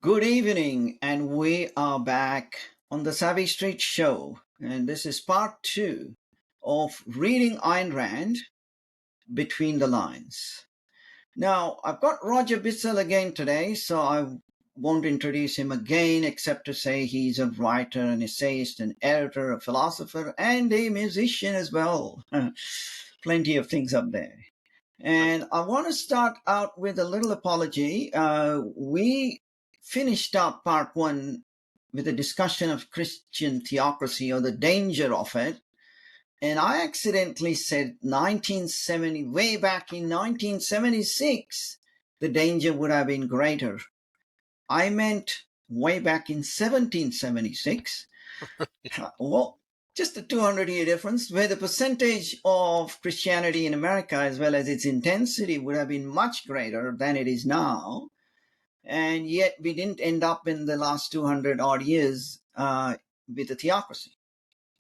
Good evening, and we are back on the Savvy Street Show. And this is part two of reading Ayn Rand Between the Lines. Now, I've got Roger Bissell again today, so I won't introduce him again except to say he's a writer, an essayist, an editor, a philosopher, and a musician as well. Plenty of things up there. And I want to start out with a little apology. We finished up part one with a discussion of Christian theocracy or the danger of it. And I accidentally said 1970, way back in 1976, the danger would have been greater. I meant way back in 1776. Well, just a 200-year difference, where the percentage of Christianity in America, as well as its intensity, would have been much greater than it is now. And yet we didn't end up in the last 200 odd years with a theocracy.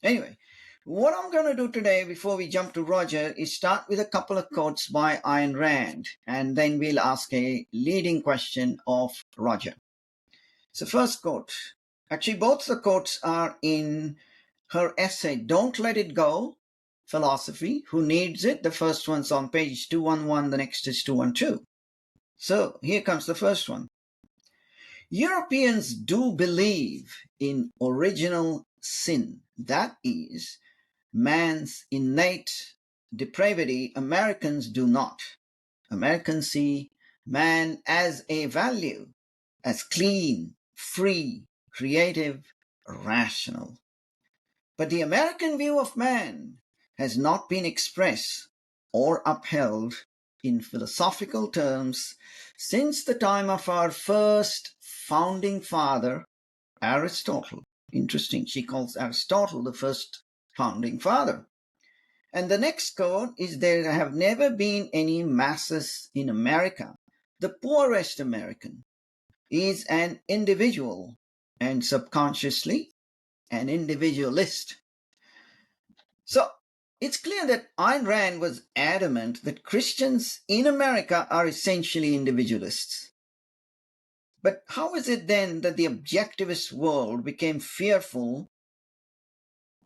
Anyway, what I'm going to do today before we jump to Roger is start with a couple of quotes by Ayn Rand, and then we'll ask a leading question of Roger. So, first quote. Actually, both the quotes are in her essay, Don't Let It Go, Philosophy, Who Needs It? The first one's on page 211, the next is 212. So here comes the first one. Europeans do believe in original sin, that is, man's innate depravity. Americans do not. Americans see man as a value, as clean, free, creative, rational. But the American view of man has not been expressed or upheld in philosophical terms since the time of our first founding father, Aristotle. Interesting, she calls Aristotle the first founding father. And the next quote is, there have never been any masses in America. The poorest American is an individual and subconsciously an individualist. So it's clear that Ayn Rand was adamant that Christians in America are essentially individualists. But how is it then that the objectivist world became fearful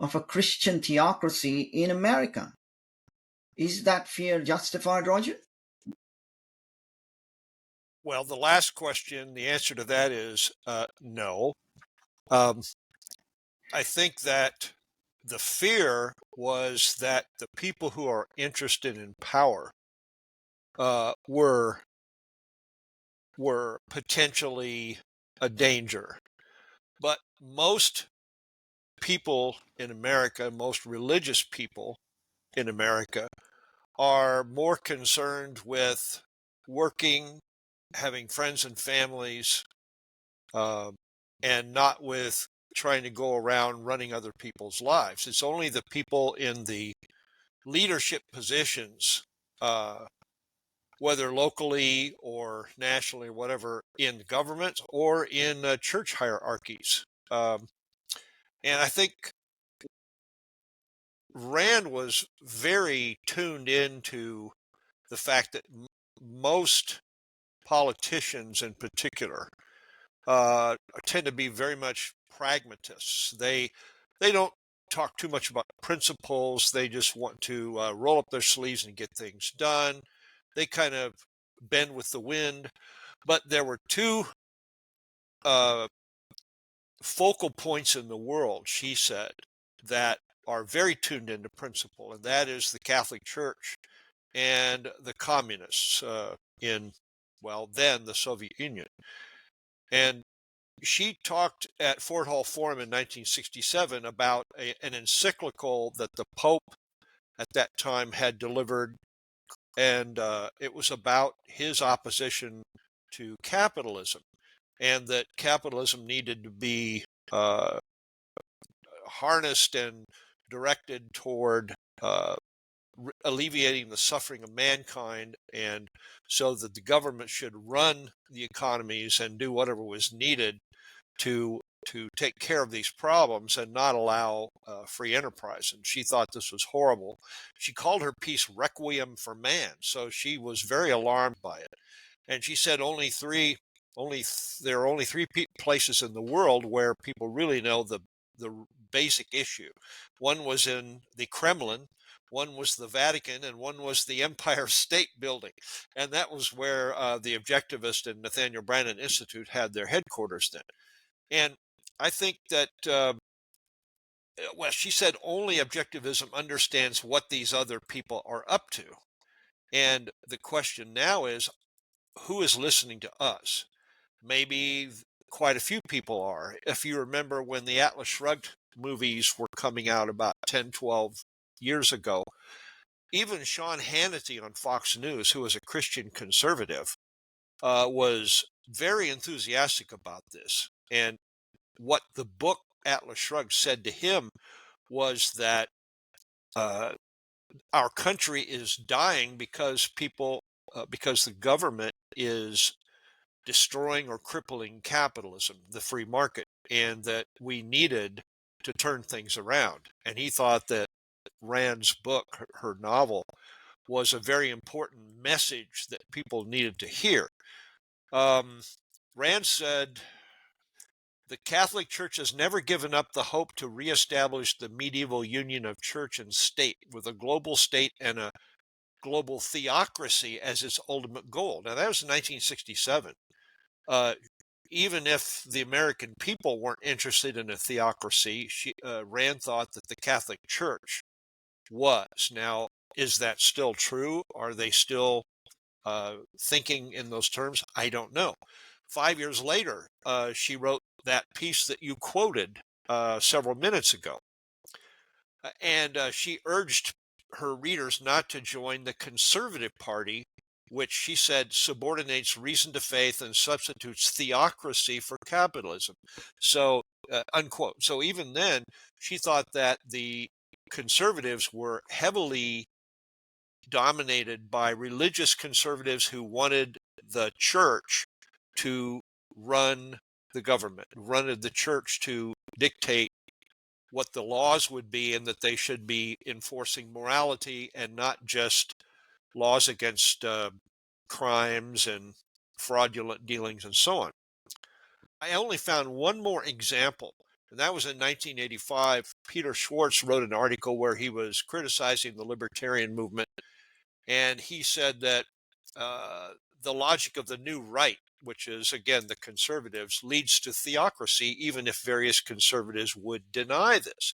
of a Christian theocracy in America? Is that fear justified, Roger? Well, the last question, the answer to that is no. I think that the fear was that the people who are interested in power were potentially a danger. But most people in America, most religious people in America, are more concerned with working, having friends and families, uh, and not with trying to go around running other people's lives. It's only the people in the leadership positions, whether locally or nationally or whatever, in government or in church hierarchies. And I think Rand was very tuned into the fact that most politicians in particular tend to be very much pragmatists. They don't talk too much about principles. They just want to roll up their sleeves and get things done. They kind of bend with the wind. But there were two uh, focal points in the world, she said, that are very tuned into principle, and that is the Catholic Church and the communists in, well, then the Soviet Union. And she talked at Fort Hall Forum in 1967 about an encyclical that the Pope at that time had delivered, and it was about his opposition to capitalism, and that capitalism needed to be uh, harnessed and directed toward alleviating the suffering of mankind, and so that the government should run the economies and do whatever was needed to take care of these problems and not allow free enterprise. And she thought this was horrible. She called her piece Requiem for Man, so she was very alarmed by it. And she said only three there are only three places in the world where people really know the basic issue. One was in the Kremlin, one was the Vatican, and one was the Empire State Building, and that was where the Objectivist and Nathaniel Branden Institute had their headquarters then. And I think that well, she said only objectivism understands what these other people are up to. And the question now is, who is listening to us? Maybe quite a few people are. If you remember when the Atlas Shrugged movies were coming out about 10, 12 years ago, even Sean Hannity on Fox News, who is a Christian conservative, was very enthusiastic about this. And what the book Atlas Shrugged said to him was that uh, our country is dying because because the government is destroying or crippling capitalism, the free market, and that we needed to turn things around. And he thought that Rand's book, her novel, was a very important message that people needed to hear. Um, Rand said, the Catholic Church has never given up the hope to reestablish the medieval union of church and state with a global state and a global theocracy as its ultimate goal. Now, that was in 1967. Uh, Even if the American people weren't interested in a theocracy, Rand thought that the Catholic Church was. Now, is that still true? Are they still thinking in those terms? I don't know. 5 years later, she wrote that piece that you quoted several minutes ago. And she urged her readers not to join the Conservative Party, which she said subordinates reason to faith and substitutes theocracy for capitalism. So, unquote. So, even then, she thought that the conservatives were heavily dominated by religious conservatives who wanted the church to run the government, wanted the church to dictate what the laws would be, and that they should be enforcing morality and not just laws against crimes and fraudulent dealings and so on. I only found one more example, and that was in 1985. Peter Schwartz wrote an article where he was criticizing the libertarian movement, and he said that uh, the logic of the new right, which is, again, the conservatives, leads to theocracy, even if various conservatives would deny this.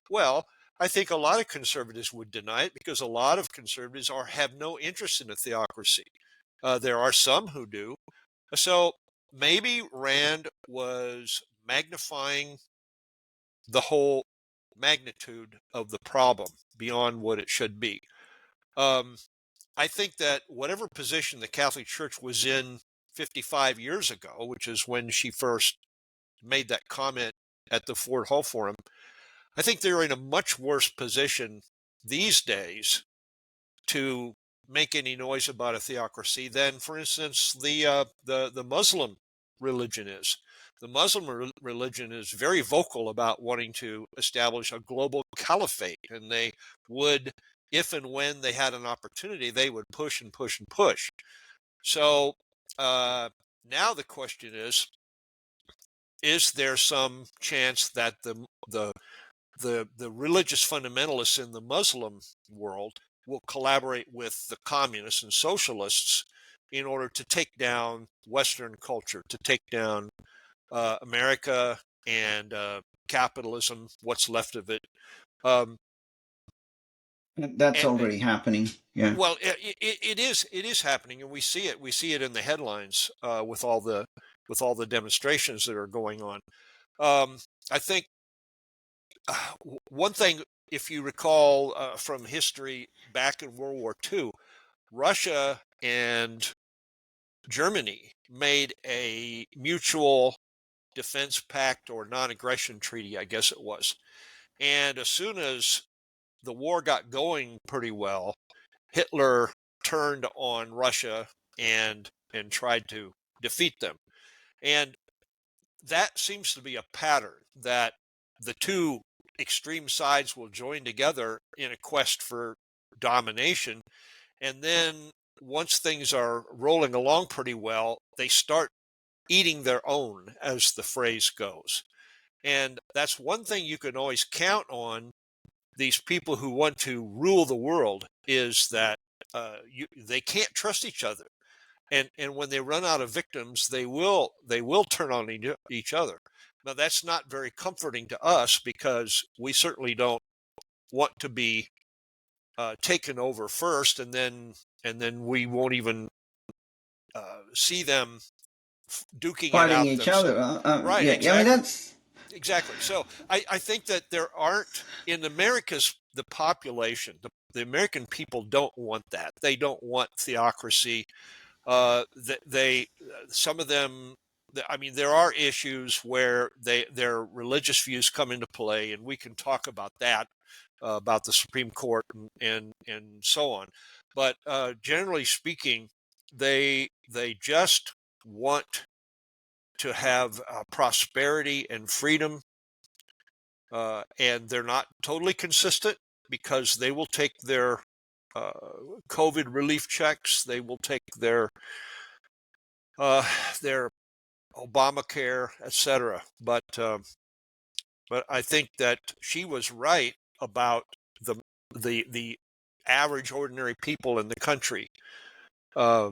Well, I think a lot of conservatives would deny it because a lot of conservatives have no interest in a theocracy. There are some who do. So maybe Rand was magnifying the whole magnitude of the problem beyond what it should be. Um, I think that whatever position the Catholic Church was in 55 years ago, which is when she first made that comment at the Ford Hall Forum, I think they're in a much worse position these days to make any noise about a theocracy than, for instance, the Muslim religion is. The Muslim religion is very vocal about wanting to establish a global caliphate, and they would, if and when they had an opportunity, they would push and push and push. So now the question is there some chance that the religious fundamentalists in the Muslim world will collaborate with the communists and socialists in order to take down Western culture, to take down America and capitalism, what's left of it? Um, That's and, already happening. Yeah. well, it is happening, and we see it. We see it in the headlines with all the demonstrations that are going on. I think one thing, if you recall from history back in World War II, Russia and Germany made a mutual defense pact or non-aggression treaty, I guess it was. And as soon as the war got going pretty well, Hitler turned on Russia and tried to defeat them. And that seems to be a pattern that the two extreme sides will join together in a quest for domination. And then once things are rolling along pretty well, they start eating their own, as the phrase goes. And that's one thing you can always count on these people who want to rule the world, is that they can't trust each other. And when they run out of victims, they will turn on each other. Now, that's not very comforting to us, because we certainly don't want to be taken over first, and then we won't even see them duking it Fighting out each other. themselves. Right, Yeah, I mean exactly. that's Exactly. So I think that there aren't, in America's, the population, the American people don't want that. They don't want theocracy. Some of them, I mean, there are issues where their religious views come into play, and we can talk about that, about the Supreme Court, and so on. But generally speaking, they just want to have prosperity and freedom, and they're not totally consistent, because they will take their uh, COVID relief checks, they will take their Obamacare, etc. But I think that she was right about the the average ordinary people in the country, uh,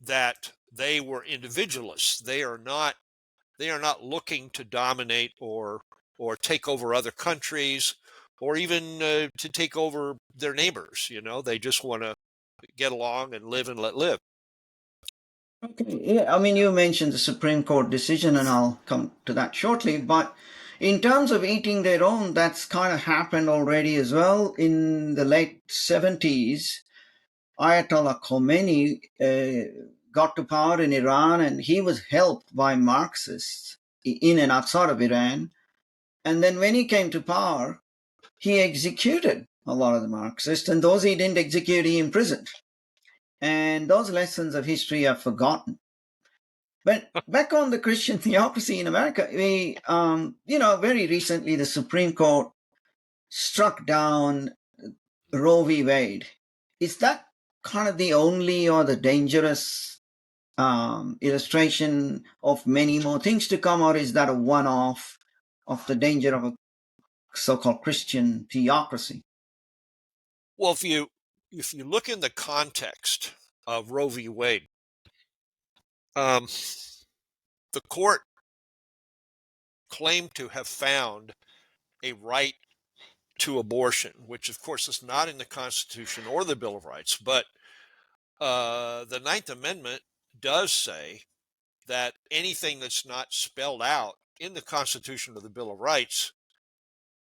that they were individualists. They are not looking to dominate, or take over other countries, or even to take over their neighbors. They just want to get along and live and let live. okay. Yeah, I mean, you mentioned the Supreme Court decision, and I'll come to that shortly. But in terms of eating their own, that's kind of happened already as well. In the late 70s, Ayatollah Khomeini got to power in Iran, and he was helped by Marxists in and outside of Iran. And then when he came to power, he executed a lot of the Marxists, and those he didn't execute, he imprisoned. And those lessons of history are forgotten. But back on the Christian theocracy in America, very recently the Supreme Court struck down Roe v. Wade. Is that kind of the only or the dangerous illustration of many more things to come, or is that a one-off of the danger of a so-called Christian theocracy? Well, if you look in the context of Roe v. Wade, um, the court claimed to have found a right to abortion, which of course is not in the Constitution or the Bill of Rights. But the Ninth Amendment does say that anything that's not spelled out in the Constitution or the Bill of Rights,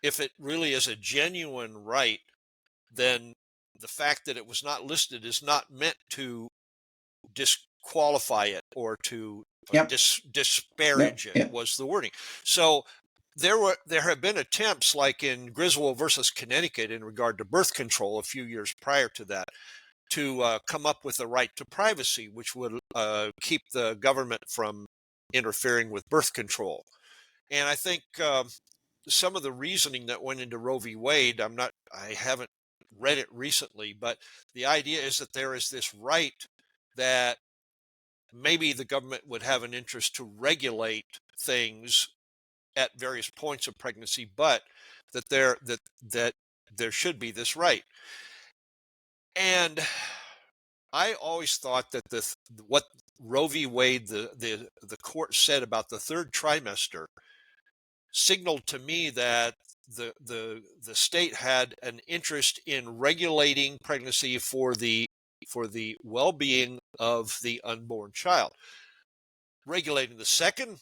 if it really is a genuine right, then the fact that it was not listed is not meant to disqualify it, or to Yep. Yep. disparage it, Yep. was the wording. So there have been attempts, like in Griswold versus Connecticut, in regard to birth control a few years prior to that, to come up with a right to privacy, which would keep the government from interfering with birth control. And I think some of the reasoning that went into Roe v. Wade, I haven't read it recently, but the idea is that there is this right that maybe the government would have an interest to regulate things at various points of pregnancy, but that there should be this right. And I always thought that what Roe v. Wade, the court said about the third trimester, signaled to me that the state had an interest in regulating pregnancy for the well-being of the unborn child, regulating the second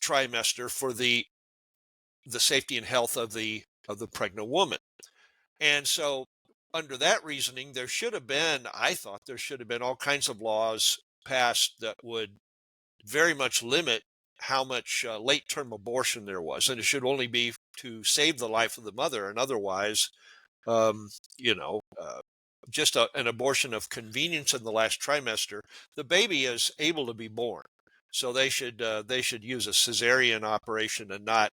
trimester for the safety and health of the pregnant woman. And so, under that reasoning, I thought there should have been all kinds of laws passed that would very much limit how much late-term abortion there was, and it should only be to save the life of the mother, and otherwise, um, you know, uh, just an abortion of convenience in the last trimester, the baby is able to be born. So they should use a cesarean operation, and not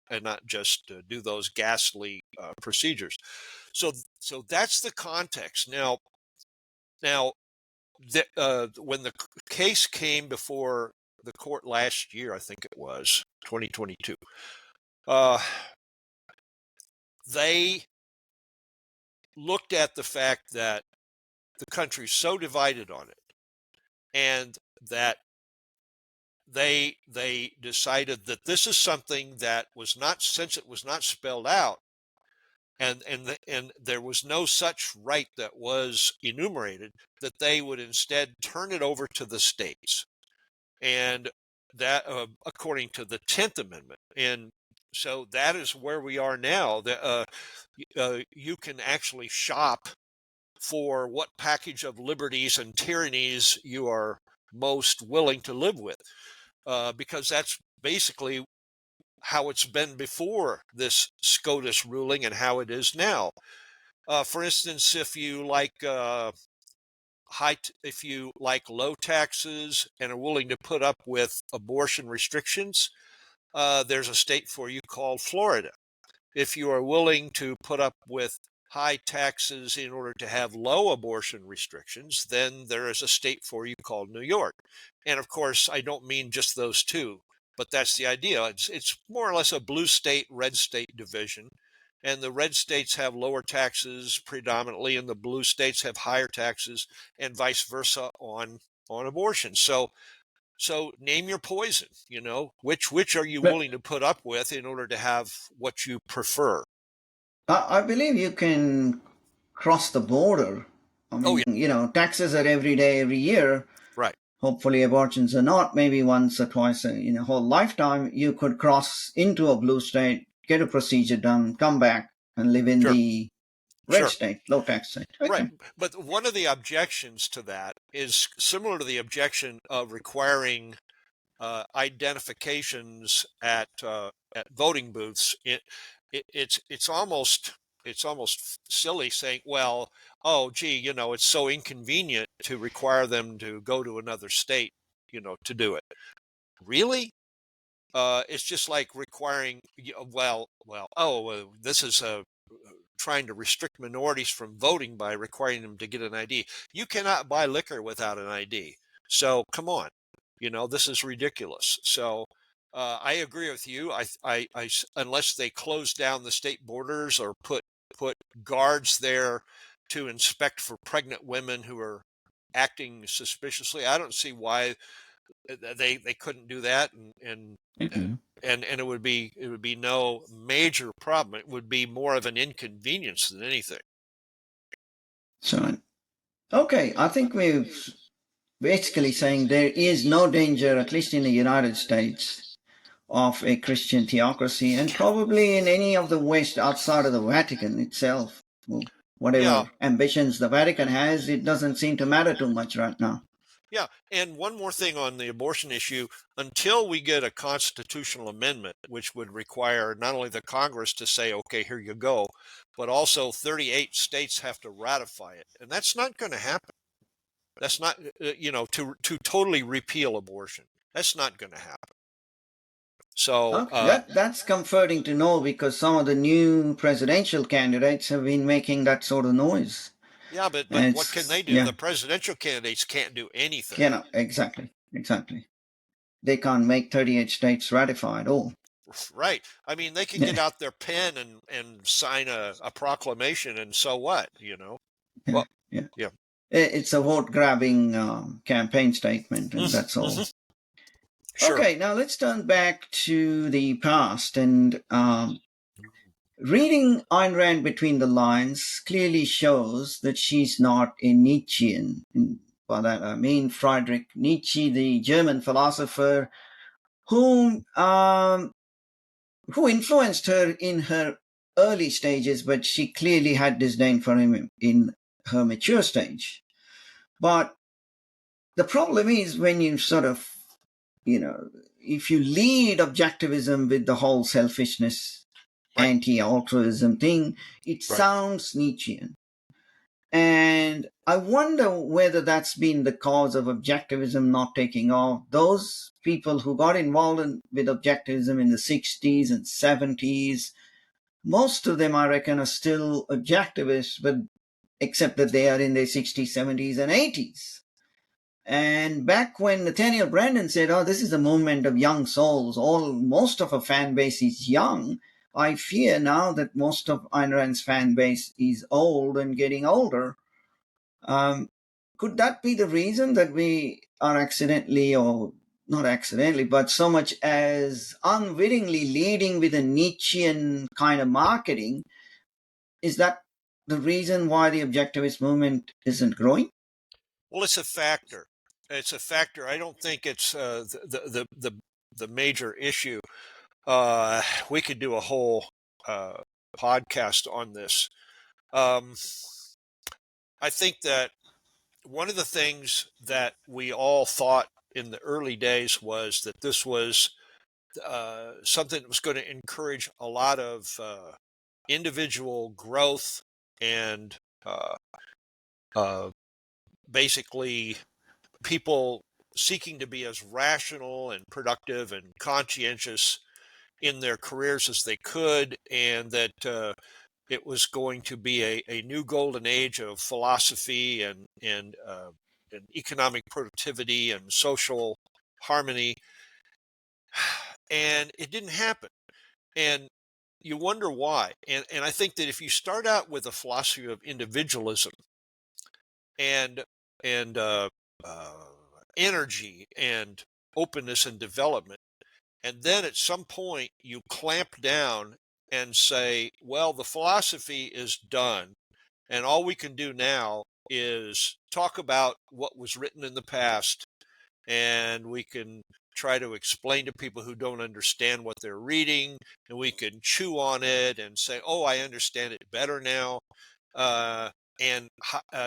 just do those ghastly procedures. So so that's the context. Now when the case came before the court last year, I think it was 2022. Uh, they looked at the fact that the country's so divided on it, and that they decided that this is something that was not, since it was not spelled out, and there was no such right that was enumerated, that they would instead turn it over to the states, and that according to the 10th Amendment. And so that is where we are now. You can actually shop for what package of liberties and tyrannies you are most willing to live with, because that's basically how it's been before this SCOTUS ruling and how it is now. For instance, if you like low taxes and are willing to put up with abortion restrictions, there's a state for you called Florida. If you are willing to put up with high taxes in order to have low abortion restrictions, then there is a state for you called New York. And of course, I don't mean just those two, but that's the idea. It's more or less a blue state, red state division. And the red states have lower taxes predominantly, and the blue states have higher taxes, and vice versa on abortion. So name your poison. Which are you But willing to put up with in order to have what you prefer? I believe you can cross the border. I Oh mean, yeah, taxes are every day, every year. right. Hopefully, abortions are not. Maybe once or twice in a whole lifetime, you could cross into a blue state, get a procedure done, come back, and live in Sure, the red sure. state, low tax state. Right. Okay. But one of the objections to that is similar to the objection of requiring identifications at voting booths. It's almost silly saying, well, oh gee, it's so inconvenient to require them to go to another state, to do it. Really? It's just like requiring, this is trying to restrict minorities from voting by requiring them to get an ID. You cannot buy liquor without an ID. So come on, this is ridiculous. So I agree with you. Unless they close down the state borders or put guards there to inspect for pregnant women who are acting suspiciously, I don't see why they couldn't do that, Mhm. and it would be no major problem. It would be more of an inconvenience than anything. So, okay, I think we've basically saying there is no danger, at least in the United States, of a Christian theocracy, and probably in any of the West outside of the Vatican itself. Yeah, Whatever ambitions the Vatican has, it doesn't seem to matter too much right now. yeah. And one more thing on the abortion issue: until we get a constitutional amendment, which would require not only the Congress to say, "Okay, here you go," but also 38 states have to ratify it, and that's not going to happen. That's not, to totally repeal abortion. That's not going to happen. So, Okay, that's comforting to know because some of the new presidential candidates have been making that sort of noise. yeah, but And what can it's they do? yeah, The presidential candidates can't do anything. exactly. They can't make 38 states ratify at all. Right. I mean, they can Yeah, get out their pen and sign a proclamation, and so what? yeah, Well, yeah. yeah. It's a vote grabbing campaign statement, and that's all. Mm-hmm. Sure. Okay, now let's turn back to the past. And reading Ayn Rand between the lines clearly shows that she's not a Nietzschean. And by that I mean Friedrich Nietzsche, the German philosopher whom who influenced her in her early stages, but she clearly had disdain for him in her mature stage. But the problem is when you sort of, if you lead objectivism with the whole selfishness, Right. anti altruism thing, it Right. sounds Nietzschean. And I wonder whether that's been the cause of objectivism not taking off. Those people who got involved with objectivism in the 60s and 70s, most of them, I reckon, are still objectivists, but except that they are in their 60s, 70s, and 80s. And back when Nathaniel Branden said, "Oh, this is a movement of young souls," most of a fan base is young. I fear now that most of Ayn Rand's fan base is old and getting older. Um, could that be the reason that we are accidentally, or not accidentally, but so much as unwittingly leading with a Nietzschean kind of marketing? Is that the reason why the objectivist movement isn't growing? Well, it's a factor. It's a factor. I don't think it's the major issue. Uh, we could do a whole uh, podcast on this. Um, I think that one of the things that we all thought in the early days was that this was something that was going to encourage a lot of individual growth and uh, uh, basically people seeking to be as rational and productive and conscientious in their careers as they could, and that it was going to be a new golden age of philosophy and economic productivity and social harmony. And it didn't happen. And you wonder why. And I think that if you start out with a philosophy of individualism and and uh, energy and openness and development, and then at some point you clamp down and say, well, the philosophy is done, and all we can do now is talk about what was written in the past, and we can try to explain to people who don't understand what they're reading, and we can chew on it and say, oh, I understand it better now. uh, and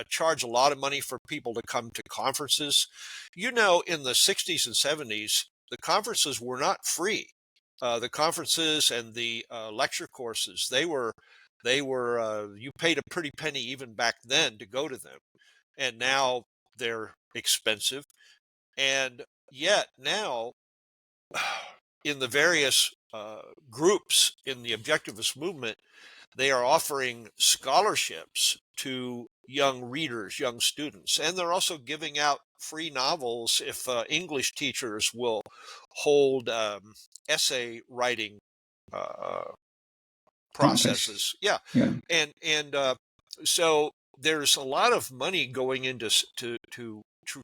charge a lot of money for people to come to conferences. You know, in the 60s and 70s, the conferences were not free. The conferences and the lecture courses, you paid a pretty penny even back then to go to them. And now they're expensive. And yet now, in the various groups in the objectivist movement, they are offering scholarships to young readers, young students, and they're also giving out free novels if English teachers will hold essay writing uh, Contests. processes. Yeah, Yeah. and so there's a lot of money going into to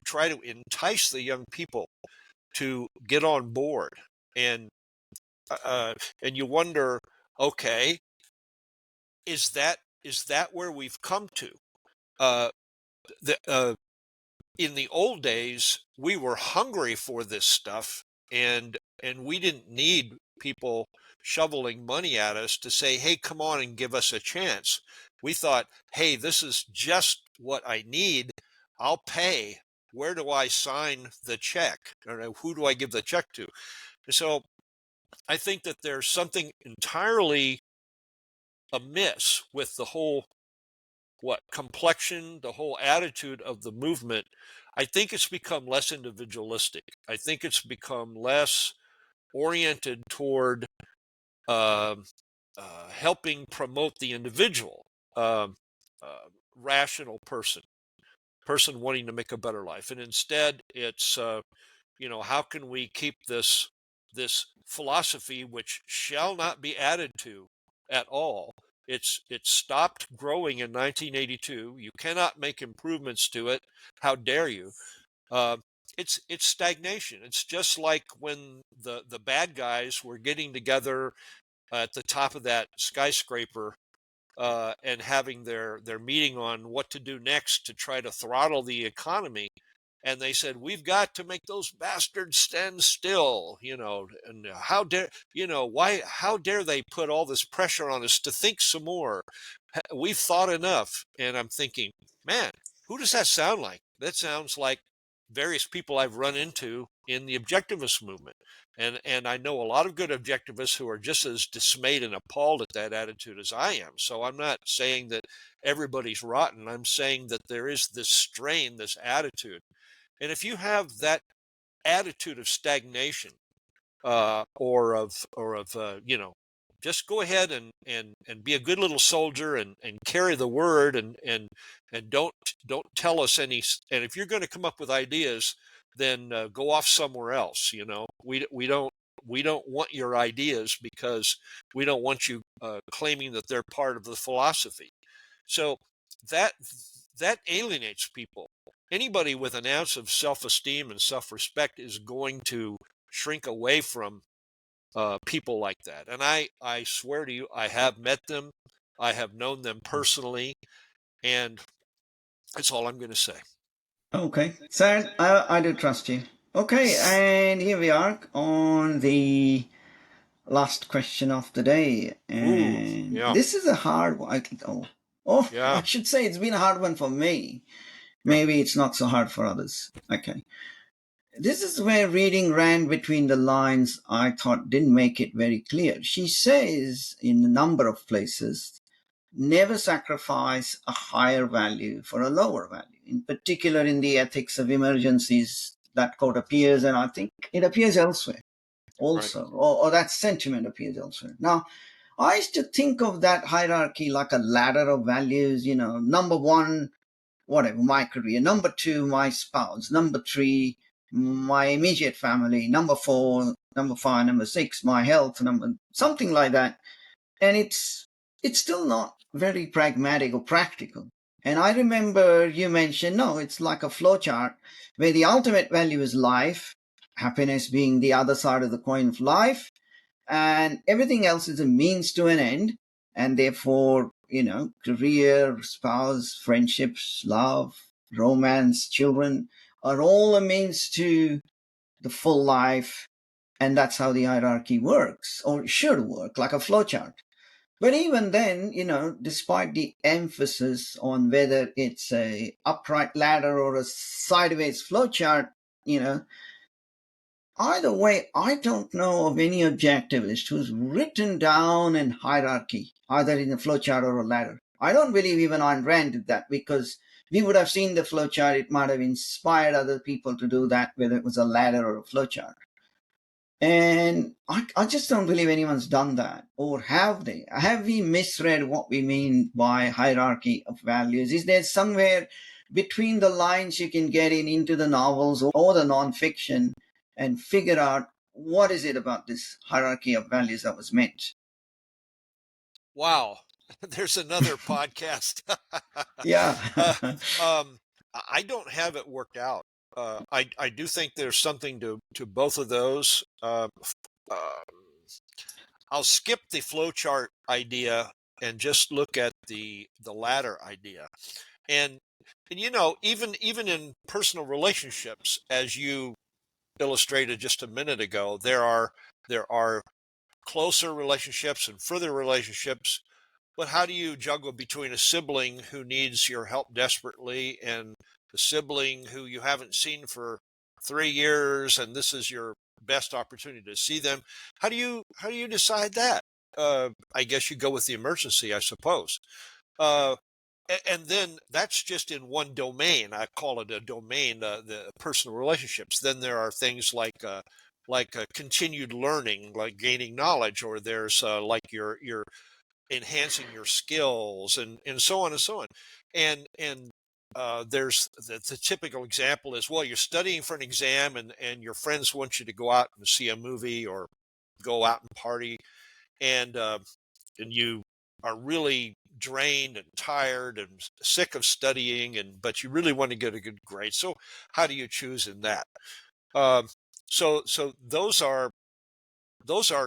try to entice the young people to get on board, and uh, and you wonder, okay, is that where we've come to? Uh, the, in the old days, we were hungry for this stuff, and we didn't need people shoveling money at us to say, "Hey, come on and give us a chance." We thought, "Hey, this is just what I need. I'll pay. Where do I sign the check? Or who do I give the check to?" So I think that there's something entirely amiss with the whole complexion, the whole attitude of the movement. I think it's become less individualistic. I think it's become less oriented toward um helping promote the individual, um, rational person wanting to make a better life, and instead it's how can we keep this philosophy, which shall not be added to at all. It stopped growing in 1982. You cannot make improvements to it. How dare you? uh, it's stagnation. It's just like when the bad guys were getting together at the top of that skyscraper, and having their meeting on what to do next to try to throttle the economy. And they said, we've got to make those bastards stand still, and how dare, why, how dare they put all this pressure on us to think some more? We've thought enough. And I'm thinking, man, who does that sound like? That sounds like various people I've run into in the objectivist movement. And I know a lot of good objectivists who are just as dismayed and appalled at that attitude as I am. So I'm not saying that everybody's rotten. I'm saying that there is this strain, this attitude. And if you have that attitude of stagnation, or of just go ahead and be a good little soldier and carry the word and don't tell us any. And if you're going to come up with ideas, then go off somewhere else. We don't want your ideas because we don't want you claiming that they're part of the philosophy. So that that alienates people. Anybody with an ounce of self-esteem and self-respect is going to shrink away from people like that. And I swear to you, I have met them, I have known them personally, and that's all I'm going to say. Okay, sir, I do trust you. Okay, and here we are on the last question of the day, Ooh, and yeah, this is a hard one. Oh, yeah, I should say it's been a hard one for me. yeah. Maybe it's not so hard for others. Okay, this is where reading Rand between the lines, I thought didn't make it very clear. She says in a number of places, never sacrifice a higher value for a lower value. In particular, in the ethics of emergencies, that quote appears, and I think it appears elsewhere Right. also, or that sentiment appears elsewhere. Now, I used to think of that hierarchy like a ladder of values, number one, whatever, my career, number two, my spouse, number three, my immediate family, number four, number five, number six, my health, number something like that. And it's still not very pragmatic or practical. And I remember you mentioned, no, it's like a flowchart where the ultimate value is life, happiness being the other side of the coin of life, and everything else is a means to an end. And therefore, career, spouse, friendships, love, romance, children are all a means to the full life. And that's how the hierarchy works, or should work, like a flowchart. But even then, despite the emphasis on whether it's a upright ladder or a sideways flowchart, you know, either way, I don't know of any objectivist who's written down an hierarchy, either in a flowchart or a ladder. I don't believe even Ayn Rand did that, because we would have seen the flowchart. It might have inspired other people to do that, whether it was a ladder or a flowchart. And I just don't believe anyone's done that. Or have they? Have we misread what we mean by hierarchy of values? Is there somewhere between the lines you can get into the novels or the nonfiction and figure out what is it about this hierarchy of values that was meant? Wow. There's another podcast. Yeah. uh, um, I don't have it worked out. I do think there's something to both of those. Uh, I'll skip the flowchart idea and just look at the latter idea. And even in personal relationships, as you illustrated just a minute ago, there are closer relationships and further relationships. But how do you juggle between a sibling who needs your help desperately and a sibling who you haven't seen for 3 years and this is your best opportunity to see them? How do you decide that? I guess you go with the emergency, I suppose. Uh, and then that's just in one domain. I call it a domain, the personal relationships. Then there are things like continued learning, like gaining knowledge, or there's like your enhancing your skills and so on and so on. And there's the typical example is, well, you're studying for an exam and your friends want you to go out and see a movie or go out and party, and you are really drained and tired and sick of studying, but you really want to get a good grade. So how do you choose in that? Um, so those are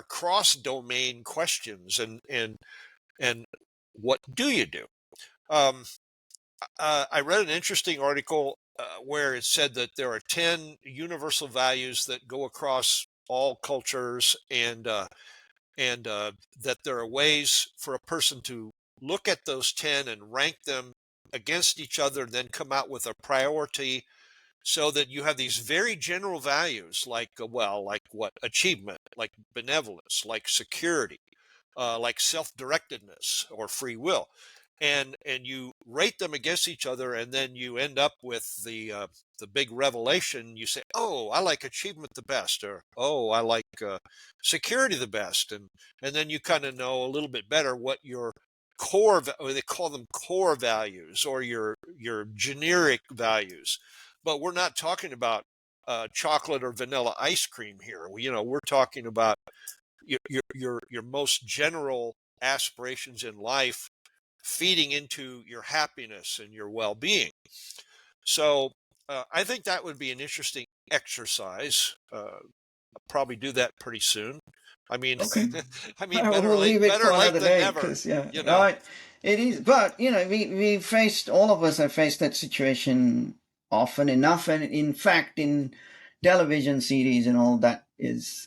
cross domain questions, and what do you do? Um, I read an interesting article where it said that there are 10 universal values that go across all cultures, and that there are ways for a person to look at those 10 and rank them against each other, and then come out with a priority, so that you have these very general values like, well, like what, achievement, like benevolence, like security, like self-directedness or free will. and you rate them against each other, and then you end up with the big revelation. You say, "Oh, I like achievement the best," or "Oh, I like security the best," and then you kind of know a little bit better what your or they call them core values, or your generic values. But we're not talking about chocolate or vanilla ice cream here. We're talking about your most general aspirations in life feeding into your happiness and your well-being. So I think that would be an interesting exercise. I'll probably do that pretty soon. I mean, Okay. I mean, We'll leave it better for late another than day never. because, yeah, You know. right. It is. But, we faced, all of us have faced that situation often enough. And in fact, in television series and all that is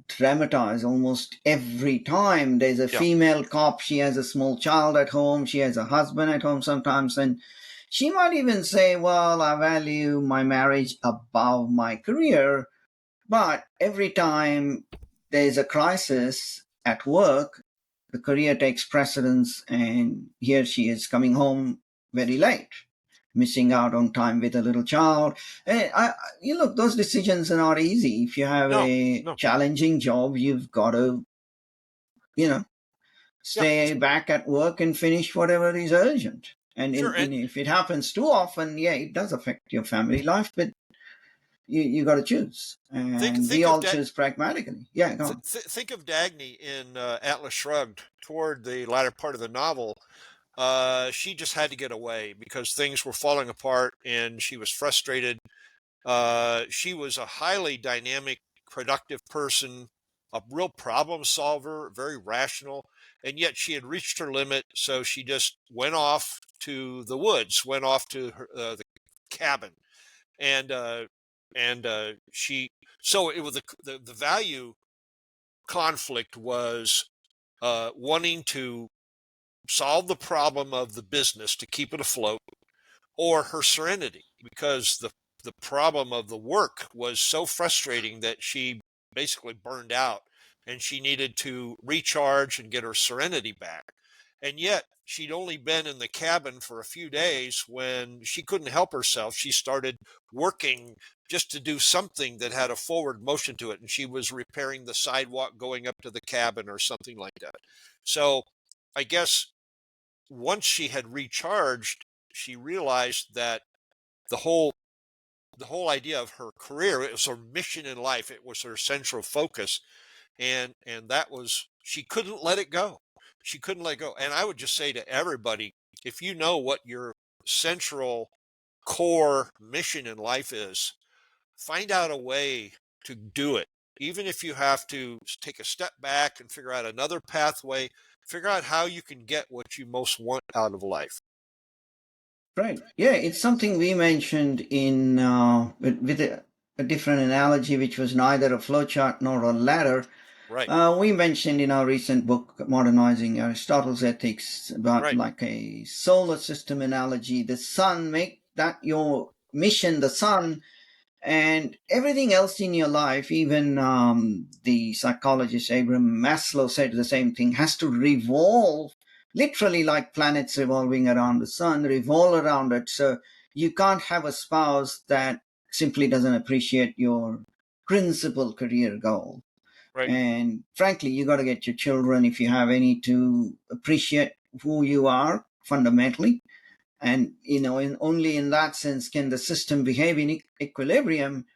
dramatized almost every time. There's a Yeah. female cop. She has a small child at home. She has a husband at home sometimes. And she might even say, well, I value my marriage above my career. But every time there's a crisis at work, the career takes precedence, and here she is coming home very late, missing out on time with a little child. You look, those decisions are not easy. If you have No. a No. challenging job, you've got to, you know, Yeah. stay back at work and finish whatever is urgent. And Sure. if it happens too often, yeah, it does affect your family life, but you got to choose. Think And we think of all that. choose pragmatically. Yeah, go on. Think of Dagny in Atlas Shrugged toward the latter part of the novel. She just had to get away because things were falling apart and she was frustrated. She was a highly dynamic, productive person, a real problem solver, very rational, and yet she had reached her limit. So she just went off to the woods, went off to the cabin, and she. So it was the value conflict was wanting to solve the problem of the business to keep it afloat, or her serenity, because the problem of the work was so frustrating that she basically burned out and she needed to recharge and get her serenity back. And yet she'd only been in the cabin for a few days when she couldn't help herself. She started working just to do something that had a forward motion to it, and she was repairing the sidewalk going up to the cabin or something like that. So I guess once she had recharged, she realized that the whole the whole idea of her career, it was her mission in life, it was her central focus, and that was, she couldn't let it go. She couldn't let go. And I would just say to everybody, if you know what your central core mission in life is, find out a way to do it. Even if you have to take a step back and figure out another pathway, figure out how you can get what you most want out of life. Right. Yeah, it's something we mentioned in with a different analogy, which was neither a flowchart nor a ladder. Right, We mentioned in our recent book, Modernizing Aristotle's Ethics, about right, like a solar system analogy. The sun, make that your mission, the sun, and everything else in your life, even the psychologist Abraham Maslow said the same thing, has to revolve literally like planets revolving around the sun, revolve around it. So you can't have a spouse that simply doesn't appreciate your principal career goal. right. And frankly, you got to get your children, if you have any, to appreciate who you are fundamentally. And only in that sense can the system behave in equilibrium.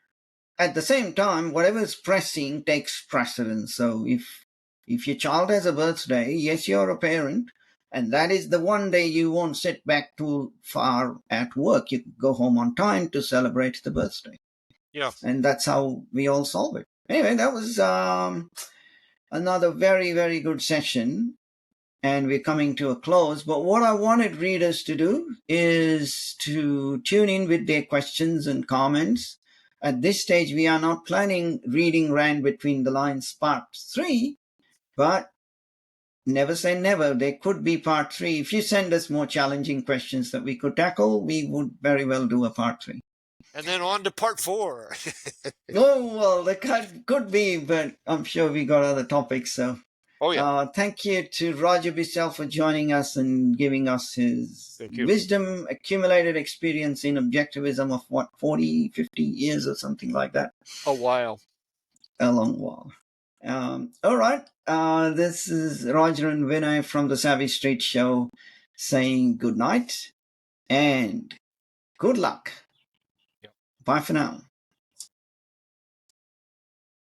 At the same time, whatever is pressing takes precedence. So if your child has a birthday, yes, you're a parent, and that is the one day you won't sit back too far at work. You go home on time to celebrate the birthday, Yeah. and that's how we all solve it. Anyway, that was another very, very good session, and we're coming to a close. But what I wanted readers to do is to tune in with their questions and comments. At this stage, we are not planning reading Rand Between the Lines Part 3, but never say never. There could be Part 3. If you send us more challenging questions that we could tackle, we would very well do a Part 3. And then on to part 4. Oh, well, there could be, but I'm sure we got other topics, so Oh yeah. Thank you to Roger Bissell for joining us and giving us his Thank you. wisdom, accumulated experience in objectivism of what, 40, 50 years or something like that. A while. A long while. All right. This is Roger and Vinay from the Savvy Street Show saying good night and good luck. Yeah. Bye for now.